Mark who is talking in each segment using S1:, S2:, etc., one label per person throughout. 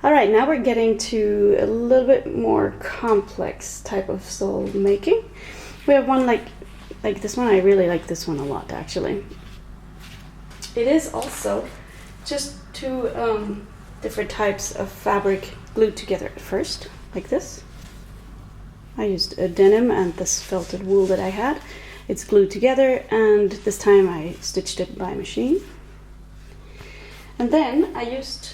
S1: All right, now we're getting to a little bit more complex type of sole making. We have one like this one. I really like this one a lot, actually. It is also just two different types of fabric glued together at first, like this. I used a denim and this felted wool that I had. It's glued together, and this time I stitched it by machine. And then I used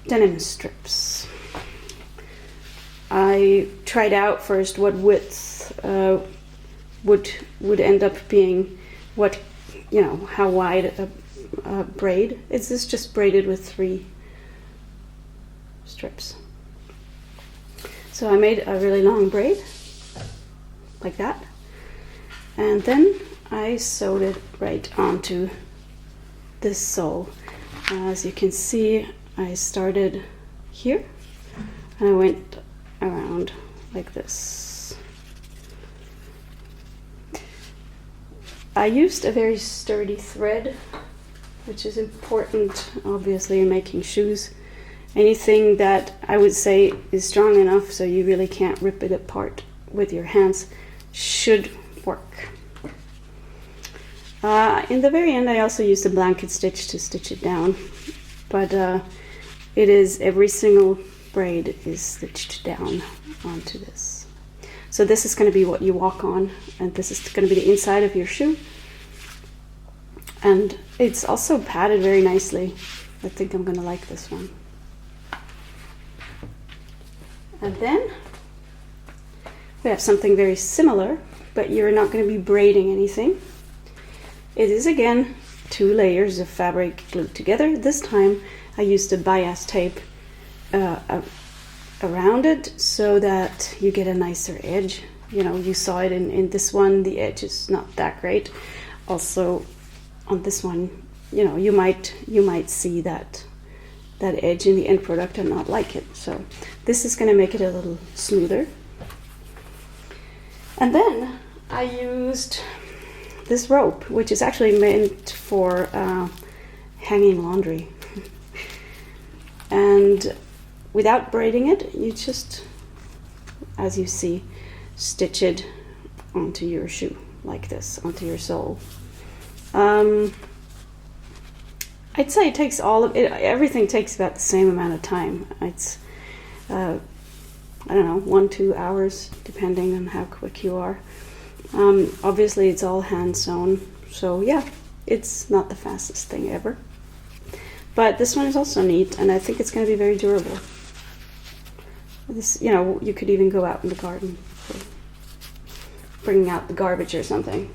S1: denim strips. I tried out first what width would end up being, what, you know, how wide a braid. This is just braided with 3 strips. So I made a really long braid like that, and then I sewed it right onto this sole. As you can see, I started here and I went around like this. I used a very sturdy thread, which is important obviously in making shoes. Anything that I would say is strong enough so you really can't rip it apart with your hands should work. In the very end, I also used a blanket stitch to stitch it down, but it is every single braid is stitched down onto this. So this is going to be what you walk on, and this is going to be the inside of your shoe. And it's also padded very nicely. I think I'm going to like this one. And then we have something very similar, but you're not going to be braiding anything. It is again 2 layers of fabric glued together. This time I used a bias tape around it so that you get a nicer edge. You know, you saw it in this one, the edge is not that great. Also on this one, you know, you might see that edge in the end product and not like it. So this is going to make it a little smoother. And then I used this rope, which is actually meant for hanging laundry. And without braiding it, you just, as you see, stitch it onto your shoe like this, onto your sole. I'd say it takes all of it, everything takes about the same amount of time. It's, I don't know, 1-2 hours, depending on how quick you are. Obviously it's all hand sewn, so yeah, it's not the fastest thing ever. But this one is also neat, and I think it's going to be very durable. This, you know, you could even go out in the garden for bringing out the garbage or something.